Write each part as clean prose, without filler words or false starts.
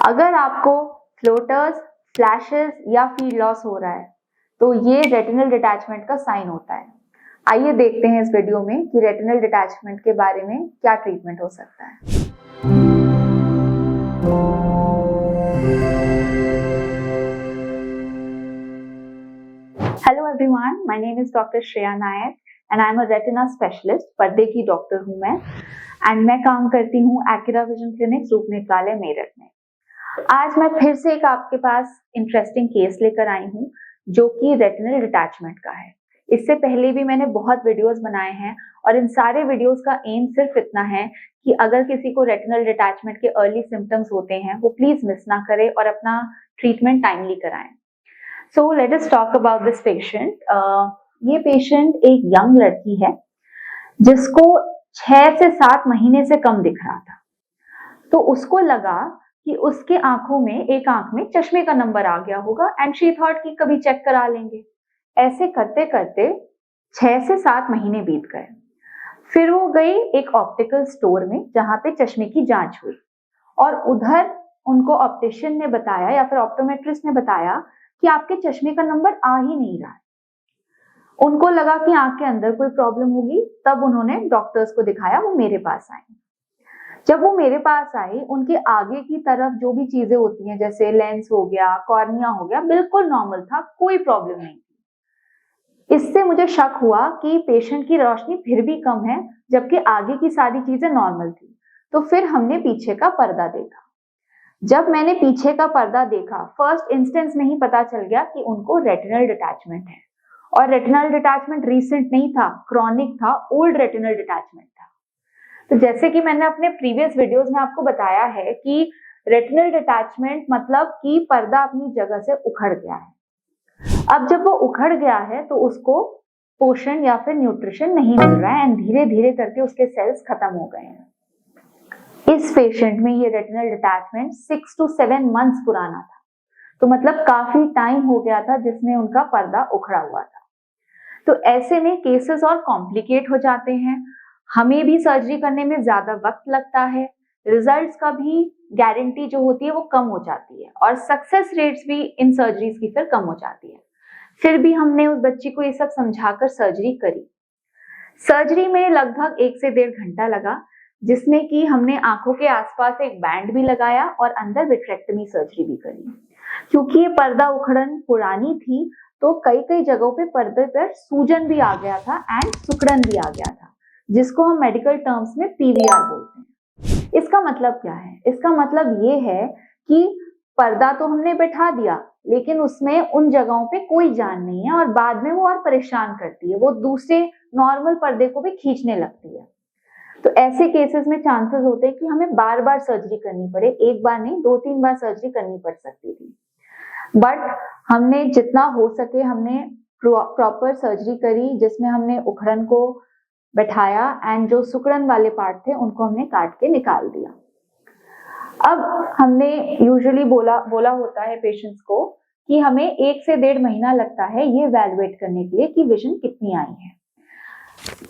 अगर आपको floaters, flashes या फील्ड लॉस हो रहा है तो ये रेटिनल डिटैचमेंट का साइन होता है। आइए देखते हैं इस वीडियो में कि रेटिनल डिटैचमेंट के बारे में क्या ट्रीटमेंट हो सकता है। Hello everyone, my name is doctor Shreya Nayak and I am a retina specialist. पर्दे की डॉक्टर हूँ मैं एंड मैं काम करती हूँ एक्यूरा विजन क्लिनिक रूप नेत्रालय मेरठ में। आज मैं फिर से एक आपके पास इंटरेस्टिंग केस लेकर आई हूँ जो कि रेटिनल डिटैचमेंट का है। इससे पहले भी मैंने बहुत वीडियोस बनाए हैं और इन सारे वीडियोस का एम सिर्फ इतना है कि अगर किसी को रेटिनल डिटैचमेंट के अर्ली सिम्टम्स होते हैं वो प्लीज मिस ना करें और अपना ट्रीटमेंट टाइमली कराएं। So let us talk about this patient. ये पेशेंट एक यंग लड़की है जिसको 6 से 7 महीने से कम दिख रहा था। तो उसको लगा कि उसके आंखों में एक आंख में चश्मे का नंबर आ गया होगा एंड शी थॉट कि कभी चेक करा लेंगे। ऐसे करते करते 6 से 7 महीने बीत गए। फिर वो गई एक ऑप्टिकल स्टोर में जहां पे चश्मे की जांच हुई और उधर उनको ऑप्टिशियन ने बताया या फिर ऑप्टोमेट्रिस्ट ने बताया कि आपके चश्मे का नंबर आ ही नहीं रहा है। उनको लगा कि आंख के अंदर कोई प्रॉब्लम होगी, तब उन्होंने डॉक्टर्स को दिखाया। वो मेरे पास आई। जब वो मेरे पास आई, उनके आगे की तरफ जो भी चीजें होती हैं जैसे लेंस हो गया, कॉर्निया हो गया, बिल्कुल नॉर्मल था, कोई प्रॉब्लम नहीं थी। इससे मुझे शक हुआ कि पेशेंट की रोशनी फिर भी कम है जबकि आगे की सारी चीजें नॉर्मल थी। तो फिर हमने पीछे का पर्दा देखा। जब मैंने पीछे का पर्दा देखा, फर्स्ट इंस्टेंस में ही पता चल गया कि उनको रेटिनल डिटैचमेंट है। और रेटिनल डिटैचमेंट रीसेंट नहीं था, क्रॉनिक था, ओल्ड रेटिनल डिटैचमेंट था। तो जैसे कि मैंने अपने प्रीवियस वीडियोस में आपको बताया है कि रेटिनल डिटैचमेंट मतलब कि पर्दा अपनी जगह से उखड़ गया है। अब जब वो उखड़ गया है तो उसको पोषण या फिर न्यूट्रिशन नहीं मिल रहा है एंड धीरे धीरे करके उसके सेल्स खत्म हो गए हैं। इस पेशेंट में ये रेटिनल डिटैचमेंट 6 to 7 मंथ्स पुराना था। तो मतलब काफी टाइम हो गया था जिसमें उनका पर्दा उखड़ा हुआ था। तो ऐसे में केसेस और कॉम्प्लिकेट हो जाते हैं। हमें भी सर्जरी करने में ज्यादा वक्त लगता है, रिजल्ट्स का भी गारंटी जो होती है वो कम हो जाती है और सक्सेस रेट्स भी इन सर्जरीज की फिर कम हो जाती है। फिर भी हमने उस बच्ची को ये सब समझाकर सर्जरी करी। सर्जरी में लगभग 1 से 1.5 घंटा लगा, जिसमें कि हमने आंखों के आसपास एक बैंड भी लगाया और अंदर विट्रेक्टमी सर्जरी भी करी। क्योंकि ये पर्दा उखड़न पुरानी थी तो कई कई जगहों पे पर्दे पर सूजन भी आ गया था एंड सुकड़न भी आ गया था, जिसको हम मेडिकल टर्म्स में पीवीआर बोलते हैं। इसका मतलब क्या है? इसका मतलब ये है कि पर्दा तो हमने बैठा दिया लेकिन उसमें उन जगहों पे कोई जान नहीं है और बाद में वो और परेशान करती है, वो दूसरे नॉर्मल पर्दे को भी खींचने लगती है। तो ऐसे केसेस में चांसेस होते हैं कि हमें बार बार सर्जरी करनी पड़े, एक बार नहीं 2-3 बार सर्जरी करनी पड़ सकती थी। बट हमने जितना हो सके हमने प्रॉपर सर्जरी करी, जिसमें हमने उखड़न को बैठाया एंड जो सुकड़न वाले पार्ट थे उनको हमने काट के निकाल दिया। अब हमने यूजुअली बोला होता है पेशेंट्स को कि हमें 1 से 1.5 महीना लगता है ये वैल्युएट करने के लिए कि विजन कितनी आई है।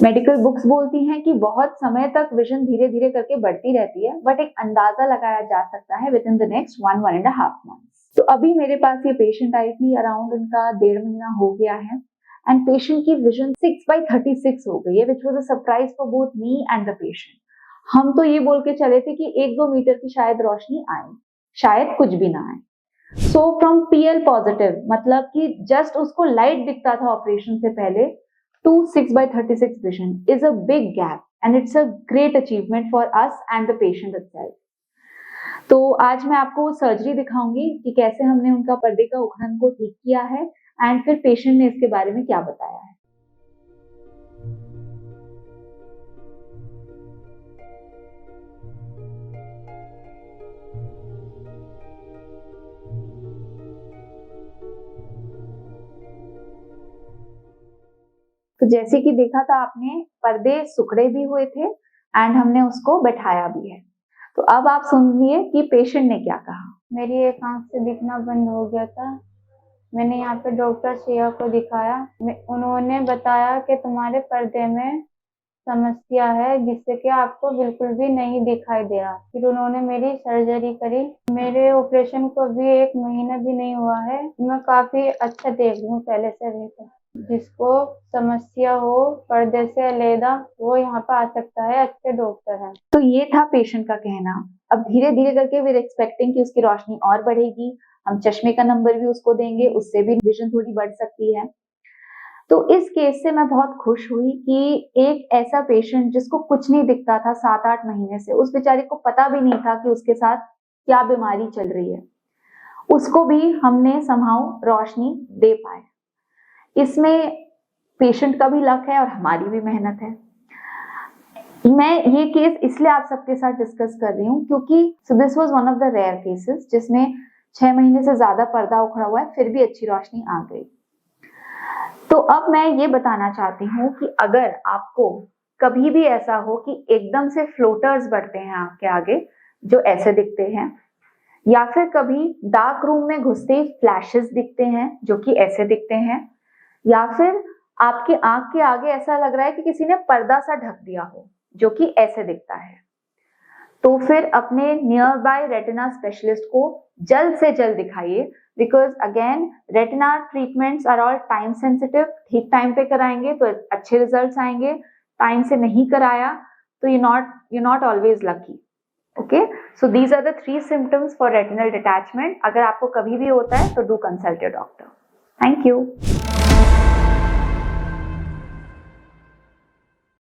मेडिकल बुक्स बोलती हैं कि बहुत समय तक विजन धीरे धीरे करके बढ़ती रहती है, बट एक अंदाजा लगाया जा सकता है with in the next 1-1.5 months. तो अभी मेरे पास ये पेशेंट आई थी, अराउंड उनका 1.5 महीना हो गया है एंड पेशेंट की विजन 6/36 हो गई है, which was a surprise for both me and the patient. हम तो ये बोल के चले थे कि 1-2 मीटर की शायद रोशनी आए, शायद कुछ भी ना आए। सो फ्रॉम PL पॉजिटिव मतलब कि जस्ट उसको लाइट दिखता था ऑपरेशन से पहले to 6/36 vision is a big gap and it's a great achievement for us and the patient itself. तो आज मैं आपको सर्जरी दिखाऊंगी कि कैसे हमने उनका पर्दे का उखड़न को ठीक किया है एंड फिर पेशेंट ने इसके बारे में क्या बताया है। तो जैसे कि देखा था आपने, पर्दे सुखड़े भी हुए थे एंड हमने उसको बैठाया भी है। तो अब आप सुनिए कि पेशेंट ने क्या कहा। मेरी एक आंख से दिखना बंद हो गया था। मैंने यहाँ पे डॉक्टर श्रेया को दिखाया। उन्होंने बताया कि तुम्हारे पर्दे में समस्या है जिससे कि आपको बिल्कुल भी नहीं दिखाई दे रहा। फिर उन्होंने मेरी सर्जरी करी। मेरे ऑपरेशन को अभी 1 महीना भी नहीं हुआ है। मैं काफी अच्छा देख रही हूँ पहले से बेहतर। जिसको समस्या हो पर्दे से अलग, वो यहाँ पे आ सकता है, अच्छे डॉक्टर हैं। तो ये था पेशेंट का कहना। अब धीरे धीरे करके वी आर एक्सपेक्टिंग कि उसकी रोशनी और बढ़ेगी, हम चश्मे का नंबर भी उसको देंगे, उससे भी विजन थोड़ी बढ़ सकती है। तो इस केस से मैं बहुत खुश हुई कि एक ऐसा पेशेंट जिसको कुछ नहीं दिखता था 7-8 महीने से, उस बेचारे को पता भी नहीं था कि उसके साथ क्या बीमारी चल रही है, उसको भी हमने समहाउ रोशनी दे पाए। इसमें पेशेंट का भी लक है और हमारी भी मेहनत है। मैं ये केस इसलिए आप सबके साथ डिस्कस कर रही हूँ क्योंकि this was one of the rare cases जिसमें 6 महीने से ज्यादा पर्दा उखड़ा हुआ है, फिर भी अच्छी रोशनी आ गई। तो अब मैं ये बताना चाहती हूँ कि अगर आपको कभी भी ऐसा हो कि एकदम से फ्लोटर्स बढ़ते हैं आपके आगे जो ऐसे दिखते हैं, या फिर कभी डार्क रूम में घुसते ही फ्लैशेस दिखते हैं जो कि ऐसे दिखते हैं, या फिर आपकी आंख के आगे ऐसा लग रहा है कि किसी ने पर्दा सा ढक दिया हो जो कि ऐसे दिखता है, तो फिर अपने नियर बाय रेटिना स्पेशलिस्ट को जल्द से जल्द दिखाइए। Because again retina treatments are all time sensitive. ठीक टाइम पे कराएंगे तो अच्छे रिजल्ट्स आएंगे, टाइम से नहीं कराया तो you not always lucky. Okay, so these are the 3 symptoms for retinal detachment. अगर आपको कभी भी होता है तो do consult your doctor. Thank you.